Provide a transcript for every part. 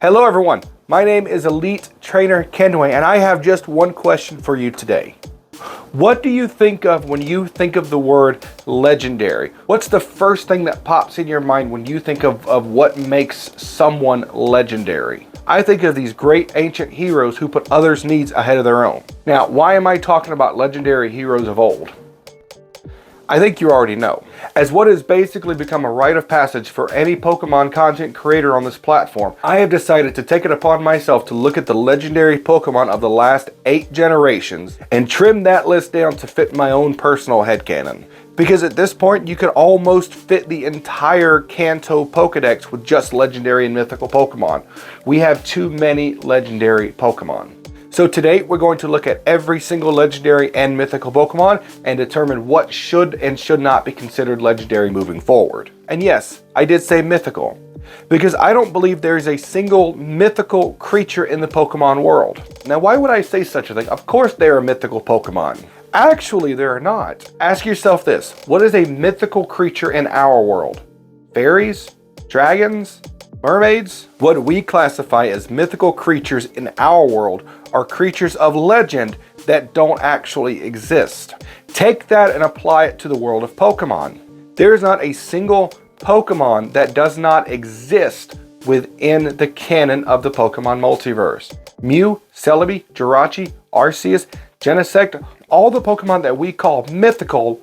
Hello everyone, my name is Elite Trainer Kanto, and I have just one question for you today. What do you think of when you think of the word legendary? What's the first thing that pops in your mind when you think of what makes someone legendary? I think of these great ancient heroes who put others' needs ahead of their own. Now, why am I talking about legendary heroes of old? I think you already know. As what has basically become a rite of passage for any Pokemon content creator on this platform, I have decided to take it upon myself to look at the legendary Pokemon of the last 8 generations and trim that list down to fit my own personal headcanon. Because at this point, you could almost fit the entire Kanto Pokedex with just legendary and mythical Pokemon. We have too many legendary Pokemon. So today we're going to look at every single legendary and mythical Pokemon and determine what should and should not be considered legendary moving forward. And yes, I did say mythical, because I don't believe there is a single mythical creature in the Pokemon world. Now, why would I say such a thing? Of course there are mythical Pokemon. Actually, there are not. Ask yourself this: what is a mythical creature in our world? Fairies? Dragons? Mermaids? What we classify as mythical creatures in our world are creatures of legend that don't actually exist. Take that and apply it to the world of Pokemon. There's not a single Pokemon that does not exist within the canon of the Pokemon multiverse. Mew, Celebi, Jirachi, Arceus, Genesect, all the Pokemon that we call mythical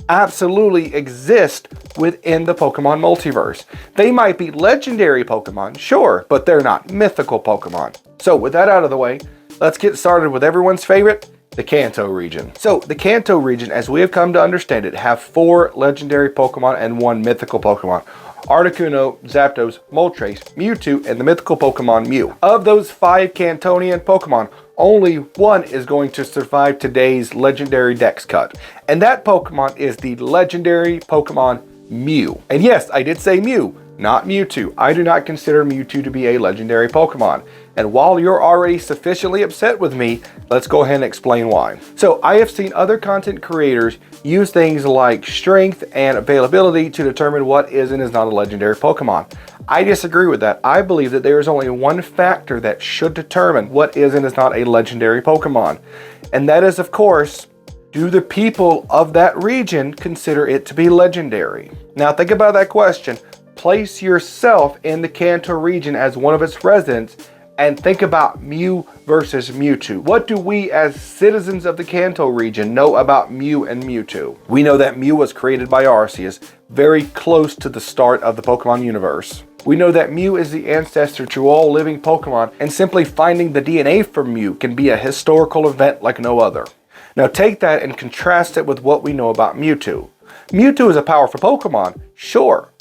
absolutely exist within the Pokemon multiverse. They might be legendary Pokemon, sure, but they're not mythical Pokemon. So with that out of the way, let's get started with everyone's favorite, the Kanto region. So the Kanto region, as we have come to understand it, have 4 legendary Pokemon and 1 mythical Pokemon. Articuno, Zapdos, Moltres, Mewtwo, and the mythical Pokemon Mew. Of those 5 Kantonian Pokemon, only 1 is going to survive today's legendary dex cut. And that Pokemon is the legendary Pokemon Mew. And yes, I did say Mew, not Mewtwo. I do not consider Mewtwo to be a legendary Pokemon. And while you're already sufficiently upset with me, let's go ahead and explain why. So I have seen other content creators use things like strength and availability to determine what is and is not a legendary Pokemon. I disagree with that. I believe that there is only one factor that should determine what is and is not a legendary Pokemon. And that is, of course, do the people of that region consider it to be legendary? Now think about that question. Place yourself in the Kanto region as one of its residents and think about Mew versus Mewtwo. What do we as citizens of the Kanto region know about Mew and Mewtwo? We know that Mew was created by Arceus, very close to the start of the Pokemon universe. We know that Mew is the ancestor to all living Pokemon, and simply finding the DNA from Mew can be a historical event like no other. Now take that and contrast it with what we know about Mewtwo. Mewtwo is a powerful Pokemon, sure.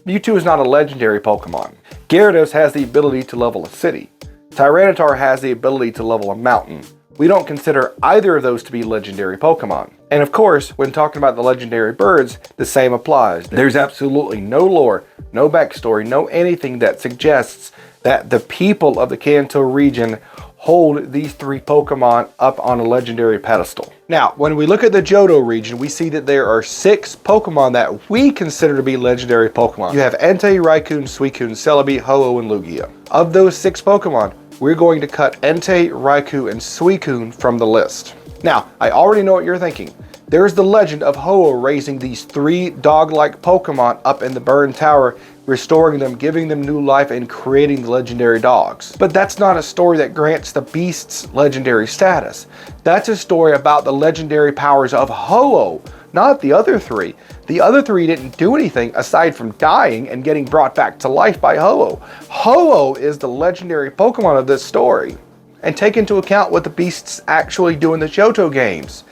Mewtwo is not a legendary Pokemon. Gyarados has the ability to level a city. Tyranitar has the ability to level a mountain. We don't consider either of those to be legendary Pokemon. And of course, when talking about the legendary birds, the same applies. There's absolutely no lore, no backstory, no anything that suggests that the people of the Kanto region hold these 3 Pokemon up on a legendary pedestal. Now, when we look at the Johto region, we see that there are 6 Pokemon that we consider to be legendary Pokemon. You have Entei, Raikou, Suicune, Celebi, Ho-Oh, and Lugia. Of those 6 Pokemon, we're going to cut Entei, Raikou, and Suicune from the list. Now, I already know what you're thinking. There's the legend of Ho-Oh raising these 3 dog-like Pokemon up in the Burn Tower, restoring them, giving them new life, and creating the legendary dogs. But that's not a story that grants the beasts legendary status. That's a story about the legendary powers of Ho-Oh, not the other 3. The other 3 didn't do anything aside from dying and getting brought back to life by Ho-Oh. Ho-Oh is the legendary Pokemon of this story. And take into account what the beasts actually do in the Johto games.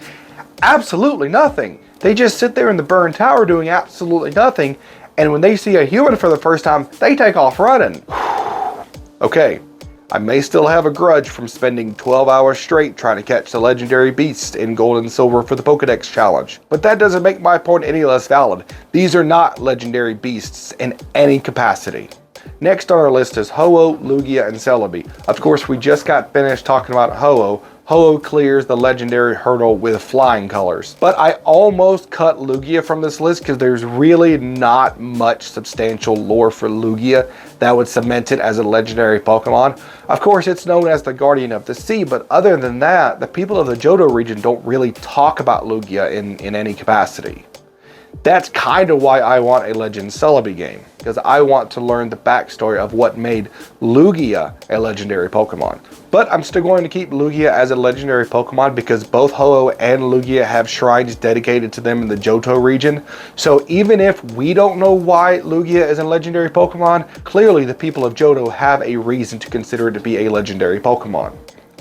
Absolutely nothing. They just sit there in the Burn Tower doing absolutely nothing, and when they see a human for the first time, they take off running. Okay, I may still have a grudge from spending 12 hours straight trying to catch the legendary beast in Gold and Silver for the Pokedex challenge, but that doesn't make my point any less valid. These are not legendary beasts in any capacity. Next on our list is Ho-Oh, Lugia, and Celebi. Of course, we just got finished talking about Ho-Oh. Ho-Oh clears the legendary hurdle with flying colors. But I almost cut Lugia from this list because there's really not much substantial lore for Lugia that would cement it as a legendary Pokemon. Of course, it's known as the Guardian of the Sea, but other than that, the people of the Johto region don't really talk about Lugia in any capacity. That's kind of why I want a Legend Celebi game, because I want to learn the backstory of what made Lugia a legendary Pokemon. But I'm still going to keep Lugia as a legendary Pokemon because both Ho-Oh and Lugia have shrines dedicated to them in the Johto region. So even if we don't know why Lugia is a legendary Pokemon, clearly the people of Johto have a reason to consider it to be a legendary Pokemon.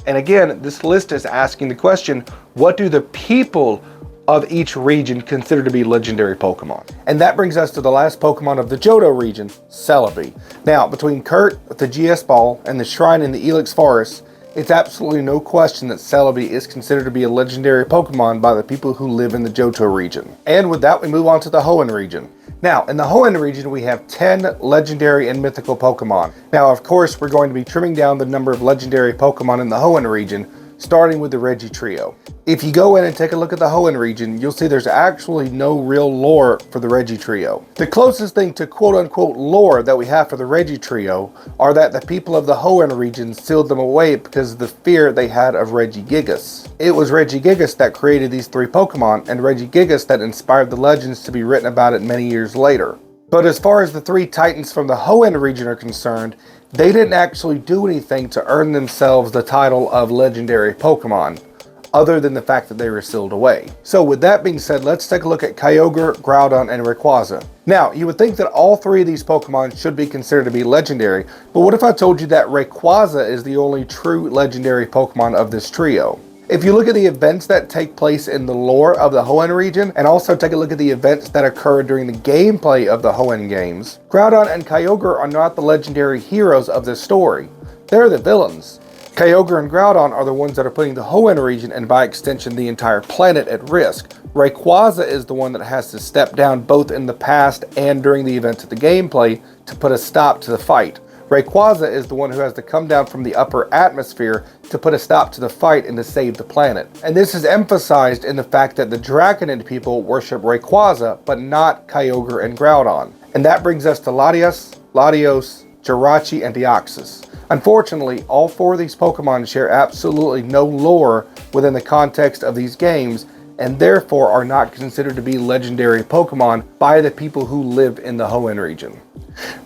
And again, this list is asking the question, what do the people of each region considered to be legendary Pokemon? And that brings us to the last Pokemon of the Johto region, Celebi. Now, between Kurt, the GS Ball, and the shrine in the Ilex Forest, it's absolutely no question that Celebi is considered to be a legendary Pokemon by the people who live in the Johto region. And with that, we move on to the Hoenn region. Now, in the Hoenn region, we have 10 legendary and mythical Pokemon. Now, of course, we're going to be trimming down the number of legendary Pokemon in the Hoenn region, starting with the Reggie Trio. If you go in and take a look at the Hoenn region, you'll see there's actually no real lore for the Reggie Trio. The closest thing to quote-unquote lore that we have for the Reggie Trio are that the people of the Hoenn region sealed them away because of the fear they had of Regigigas. It was Regigigas that created these three Pokemon, and Regigigas that inspired the legends to be written about it many years later. But as far as the three Titans from the Hoenn region are concerned, they didn't actually do anything to earn themselves the title of legendary Pokemon, other than the fact that they were sealed away. So with that being said, let's take a look at Kyogre, Groudon, and Rayquaza. Now, you would think that all three of these Pokemon should be considered to be legendary, but what if I told you that Rayquaza is the only true legendary Pokemon of this trio? If you look at the events that take place in the lore of the Hoenn region, and also take a look at the events that occur during the gameplay of the Hoenn games, Groudon and Kyogre are not the legendary heroes of this story. They're the villains. Kyogre and Groudon are the ones that are putting the Hoenn region, and by extension the entire planet, at risk. Rayquaza is the one that has to step down both in the past and during the events of the gameplay to put a stop to the fight. Rayquaza is the one who has to come down from the upper atmosphere to put a stop to the fight and to save the planet. And this is emphasized in the fact that the Draconid people worship Rayquaza, but not Kyogre and Groudon. And that brings us to Latias, Latios, Jirachi, and Deoxys. Unfortunately, all four of these Pokemon share absolutely no lore within the context of these games, and therefore are not considered to be legendary Pokemon by the people who live in the Hoenn region.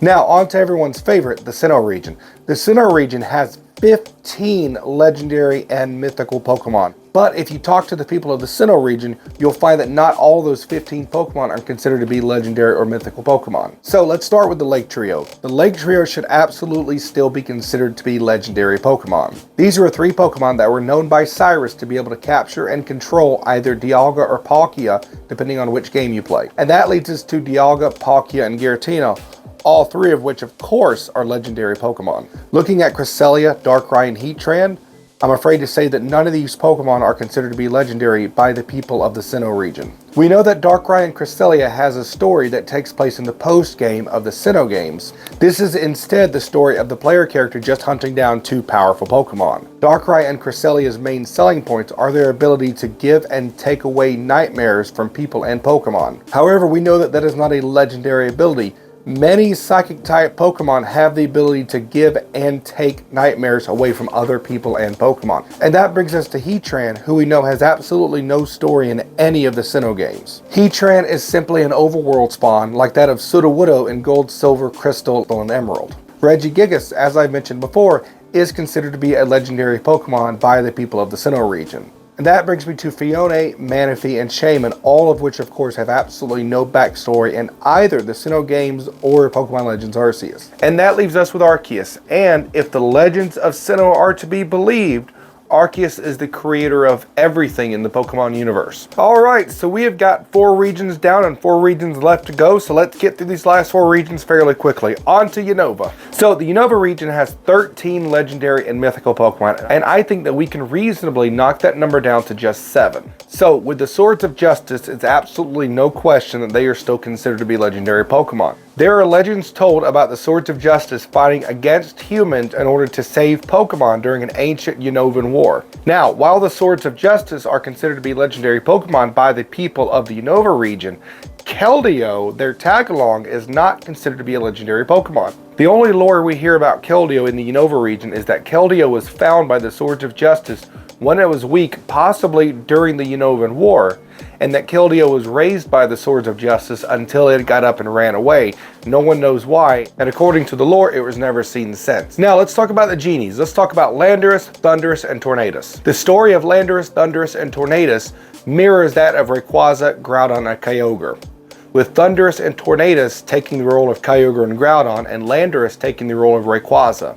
Now, on to everyone's favorite, the Sinnoh region. The Sinnoh region has 15 legendary and mythical Pokemon. But if you talk to the people of the Sinnoh region, you'll find that not all those 15 Pokemon are considered to be legendary or mythical Pokemon. So let's start with the Lake Trio. The Lake Trio should absolutely still be considered to be legendary Pokemon. These were three Pokemon that were known by Cyrus to be able to capture and control either Dialga or Palkia, depending on which game you play. And that leads us to Dialga, Palkia, and Giratina, all three of which, of course, are legendary Pokemon. Looking at Cresselia, Darkrai, and Heatran, I'm afraid to say that none of these Pokemon are considered to be legendary by the people of the Sinnoh region. We know that Darkrai and Cresselia has a story that takes place in the post-game of the Sinnoh games. This is instead the story of the player character just hunting down two powerful Pokemon. Darkrai and Cresselia's main selling points are their ability to give and take away nightmares from people and Pokemon. However, we know that that is not a legendary ability. Many Psychic-type Pokemon have the ability to give and take nightmares away from other people and Pokemon. And that brings us to Heatran, who we know has absolutely no story in any of the Sinnoh games. Heatran is simply an overworld spawn like that of Sudowoodo in Gold, Silver, Crystal, and Emerald. Regigigas, as I mentioned before, is considered to be a legendary Pokemon by the people of the Sinnoh region. And that brings me to Phione, Manaphy, and Shaman, all of which of course have absolutely no backstory in either the Sinnoh games or Pokemon Legends Arceus. And that leaves us with Arceus, and if the legends of Sinnoh are to be believed, Arceus is the creator of everything in the Pokemon universe. Alright, so we have got 4 regions down and 4 regions left to go, so let's get through these last 4 regions fairly quickly. On to Unova. So the Unova region has 13 legendary and mythical Pokemon, and I think that we can reasonably knock that number down to just 7. So with the Swords of Justice, it's absolutely no question that they are still considered to be legendary Pokemon. There are legends told about the Swords of Justice fighting against humans in order to save Pokemon during an ancient Unovan war. Now, while the Swords of Justice are considered to be legendary Pokemon by the people of the Unova region, Keldeo, their tag-along, is not considered to be a legendary Pokemon. The only lore we hear about Keldeo in the Unova region is that Keldeo was found by the Swords of Justice when it was weak, possibly during the Unovan War, and that Keldeo was raised by the Swords of Justice until it got up and ran away. No one knows why, and according to the lore, it was never seen since. Now, let's talk about the genies. Let's talk about Landorus, Thundurus, and Tornadus. The story of Landorus, Thundurus, and Tornadus mirrors that of Rayquaza, Groudon, and Kyogre, with Thundurus and Tornadus taking the role of Kyogre and Groudon, and Landorus taking the role of Rayquaza.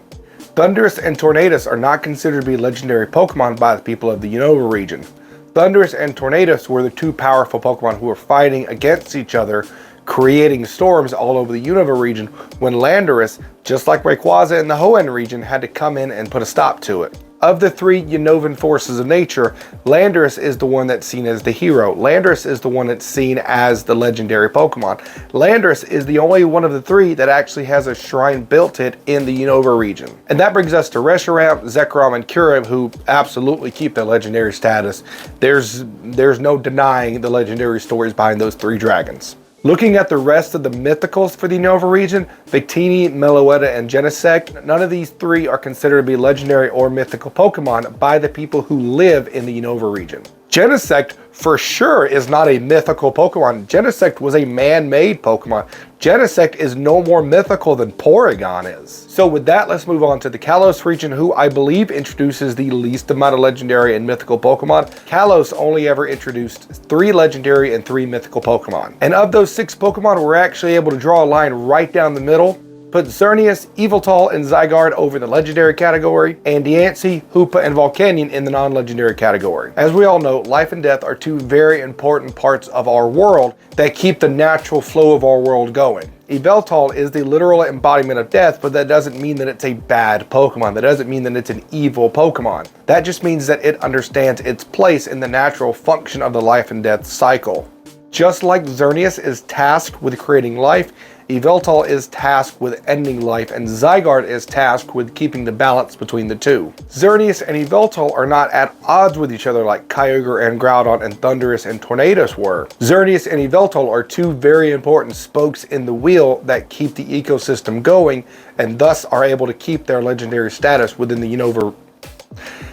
Thundurus and Tornadus are not considered to be legendary Pokemon by the people of the Unova region. Thundurus and Tornadus were the two powerful Pokemon who were fighting against each other, creating storms all over the Unova region, when Landorus, just like Rayquaza in the Hoenn region, had to come in and put a stop to it. Of the three Unovan forces of nature, Landorus is the one that's seen as the hero. Landorus is the one that's seen as the legendary Pokemon. Landorus is the only one of the three that actually has a shrine built it in the Unova region. And that brings us to Reshiram, Zekrom, and Kyurem, who absolutely keep their legendary status. There's no denying the legendary stories behind those three dragons. Looking at the rest of the mythicals for the Unova region, Victini, Meloetta, and Genesect, none of these three are considered to be legendary or mythical Pokemon by the people who live in the Unova region. Genesect for sure is not a mythical Pokemon. Genesect was a man-made Pokemon. Genesect is no more mythical than Porygon is. So with that, let's move on to the Kalos region, who I believe introduces the least amount of legendary and mythical Pokemon. Kalos only ever introduced 3 legendary and 3 mythical Pokemon. And of those 6 Pokemon, we're actually able to draw a line right down the middle, put Xerneas, Yveltal, and Zygarde over the legendary category, and Diancie, Hoopa, and Volcanion in the non-legendary category. As we all know, life and death are 2 very important parts of our world that keep the natural flow of our world going. Yveltal is the literal embodiment of death, but that doesn't mean that it's a bad Pokemon. That doesn't mean that it's an evil Pokemon. That just means that it understands its place in the natural function of the life and death cycle. Just like Xerneas is tasked with creating life, Yveltal is tasked with ending life, and Zygarde is tasked with keeping the balance between the two. Xerneas and Yveltal are not at odds with each other like Kyogre and Groudon and Thundurus and Tornadus were. Xerneas and Yveltal are 2 very important spokes in the wheel that keep the ecosystem going, and thus are able to keep their legendary status within the Unova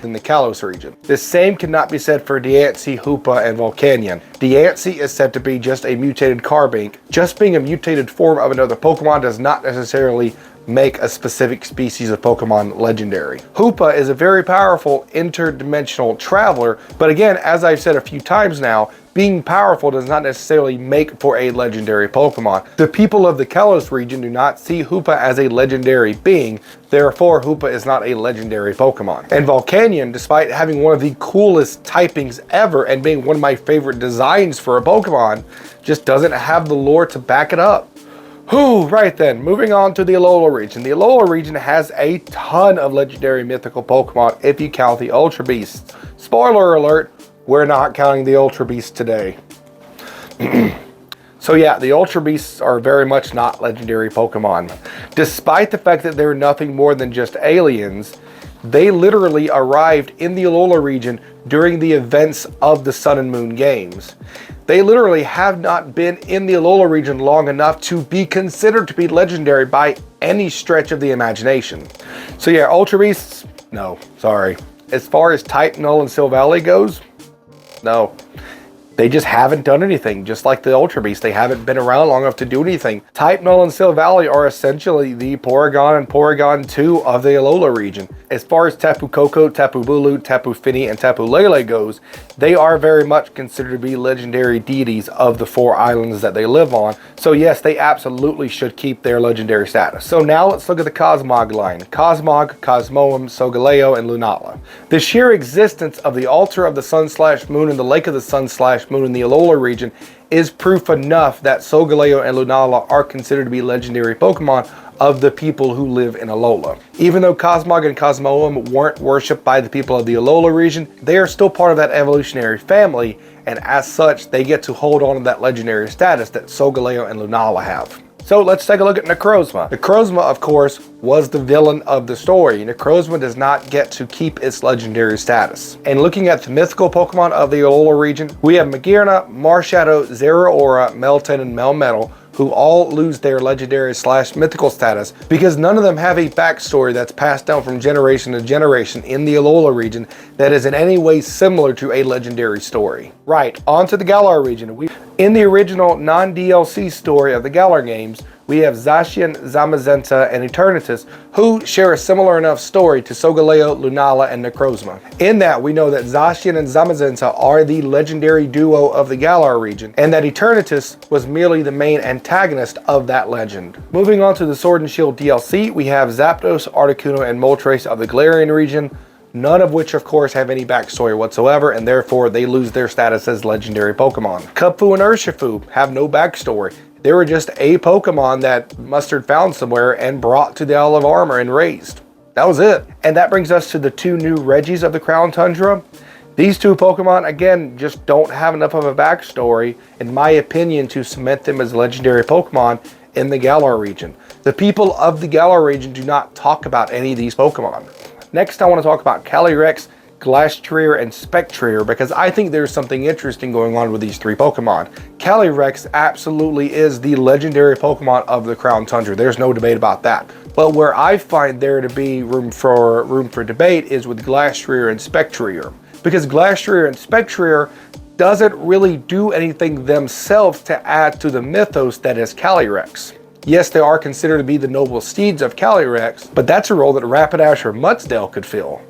in the Kalos region. The same cannot be said for Diancie, Hoopa, and Volcanion. Diancie is said to be just a mutated Carbink. Just being a mutated form of another Pokemon does not necessarily make a specific species of Pokemon legendary. Hoopa is a very powerful interdimensional traveler, but again, as I've said a few times now, being powerful does not necessarily make for a legendary Pokemon. The people of the Kalos region do not see Hoopa as a legendary being, therefore Hoopa is not a legendary Pokemon. And Volcanion, despite having one of the coolest typings ever and being one of my favorite designs for a Pokemon, just doesn't have the lore to back it up. Whew, right then, moving on to the Alola region. The Alola region has a ton of legendary mythical Pokemon if you count the Ultra Beasts. Spoiler alert, we're not counting the Ultra Beasts today. So yeah, the Ultra Beasts are very much not legendary Pokemon. Despite the fact that they're nothing more than just aliens, they literally arrived in the Alola region during the events of the Sun and Moon games. They literally have not been in the Alola region long enough to be considered to be legendary by any stretch of the imagination. So yeah, Ultra Beasts, no, sorry. As far as Type Null and Silvally goes, no. They just haven't done anything, just like the Ultra Beasts. They haven't been around long enough to do anything. Type Null and Silvally are essentially the Porygon and Porygon 2 of the Alola region. As far as Tapu Koko, Tapu Bulu, Tapu Fini, and Tapu Lele goes, they are very much considered to be legendary deities of the 4 islands that they live on. So yes, they absolutely should keep their legendary status. So now let's look at the Cosmog line. Cosmog, Cosmoem, Solgaleo, and Lunala. The sheer existence of the Altar of the Sun/Moon and the Lake of the Sun/Moon in the Alola region is proof enough that Solgaleo and Lunala are considered to be legendary Pokemon of the people who live in Alola. Even though Cosmog and Cosmoem weren't worshipped by the people of the Alola region, they are still part of that evolutionary family, and as such, they get to hold on to that legendary status that Solgaleo and Lunala have. So let's take a look at Necrozma. Necrozma, of course, was the villain of the story. Necrozma does not get to keep its legendary status. And looking at the mythical Pokemon of the Alola region, we have Magearna, Marshadow, Zeraora, Meltan, and Melmetal, who all lose their legendary / mythical status because none of them have a backstory that's passed down from generation to generation in the Alola region that is in any way similar to a legendary story. Right, on to the Galar region. In the original non-DLC story of the Galar games, we have Zacian, Zamazenta, and Eternatus, who share a similar enough story to Solgaleo, Lunala, and Necrozma. In that, we know that Zacian and Zamazenta are the legendary duo of the Galar region, and that Eternatus was merely the main antagonist of that legend. Moving on to the Sword and Shield DLC, we have Zapdos, Articuno, and Moltres of the Galarian region, none of which of course have any backstory whatsoever, and therefore they lose their status as legendary Pokemon. Kubfu and Urshifu have no backstory. They were just a Pokemon that Mustard found somewhere and brought to the Isle of Armor and raised. That was it. And that brings us to the two new Regis of the Crown Tundra. These two Pokemon, again, just don't have enough of a backstory, in my opinion, to cement them as legendary Pokemon in the Galar region. The people of the Galar region do not talk about any of these Pokemon. Next, I want to talk about Calyrex, Glastrier, and Spectrier because I think there's something interesting going on with these three Pokemon. Calyrex absolutely is the legendary Pokemon of the Crown Tundra. There's no debate about that. But where I find there to be room for debate is with Glastrier and Spectrier, because Glastrier and Spectrier doesn't really do anything themselves to add to the mythos that is Calyrex. Yes, they are considered to be the noble steeds of Calyrex, but that's a role that Rapidash or Mudsdale could fill.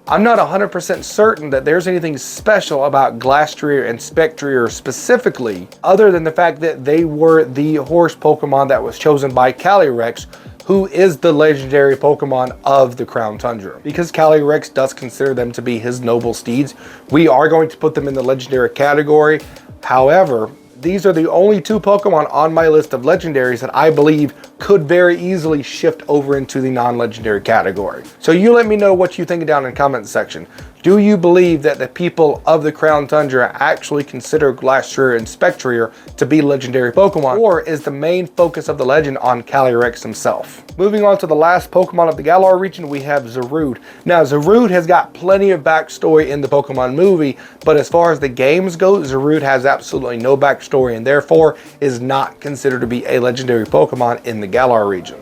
I'm not 100% certain that there's anything special about Glastrier and Spectrier specifically, other than the fact that they were the horse Pokemon that was chosen by Calyrex, who is the legendary Pokemon of the Crown Tundra. Because Calyrex does consider them to be his noble steeds, we are going to put them in the legendary category. However, these are the only two Pokemon on my list of legendaries that I believe could very easily shift over into the non-legendary category. So you let me know what you think down in the comment section. Do you believe that the people of the Crown Tundra actually consider Glastrier and Spectrier to be legendary Pokemon, or is the main focus of the legend on Calyrex himself? Moving on to the last Pokemon of the Galar region, we have Zarude. Now, Zarude has got plenty of backstory in the Pokemon movie, but as far as the games go, Zarude has absolutely no backstory and therefore is not considered to be a legendary Pokemon in the Galar region.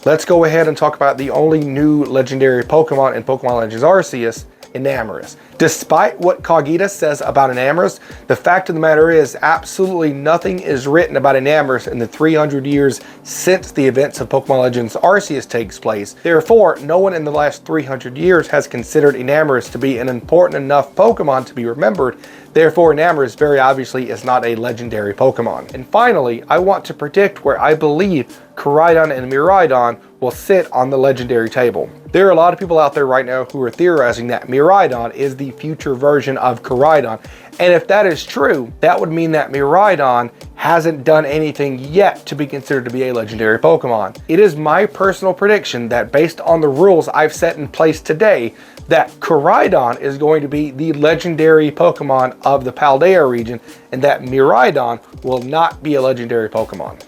Let's go ahead and talk about the only new legendary Pokemon in Pokemon Legends Arceus, Enamorus. Despite what Kogita says about Enamorus, the fact of the matter is absolutely nothing is written about Enamorus in the 300 years since the events of Pokemon Legends Arceus takes place. Therefore, no one in the last 300 years has considered Enamorus to be an important enough Pokemon to be remembered. Therefore, Enamorus very obviously is not a legendary Pokemon. And finally, I want to predict where I believe Koraidon and Miraidon will sit on the legendary table. There are a lot of people out there right now who are theorizing that Miraidon is the future version of Koraidon. And if that is true, that would mean that Miraidon hasn't done anything yet to be considered to be a legendary Pokemon. It is my personal prediction that based on the rules I've set in place today, that Koraidon is going to be the legendary Pokemon of the Paldea region, and that Miraidon will not be a legendary Pokemon.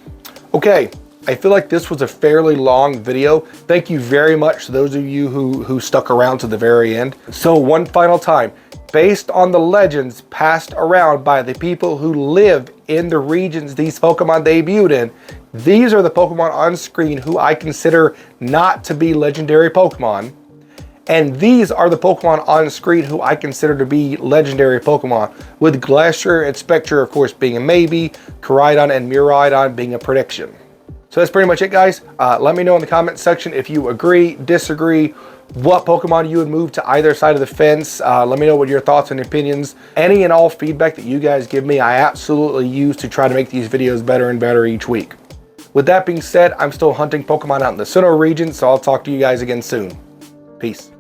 Okay, I feel like this was a fairly long video. Thank you very much to those of you who stuck around to the very end. So one final time, based on the legends passed around by the people who live in the regions these Pokemon debuted in, these are the Pokemon on screen who I consider not to be legendary Pokemon. And these are the Pokemon on screen who I consider to be legendary Pokemon, with Glastrier and Spectre, of course, being a maybe, Koraidon and Miraidon being a prediction. So that's pretty much it, guys. Let me know in the comment section if you agree, disagree, what Pokemon you would move to either side of the fence. Let me know what your thoughts and opinions. Any and all feedback that you guys give me, I absolutely use to try to make these videos better and better each week. With that being said, I'm still hunting Pokemon out in the Sinnoh region, so I'll talk to you guys again soon. Peace.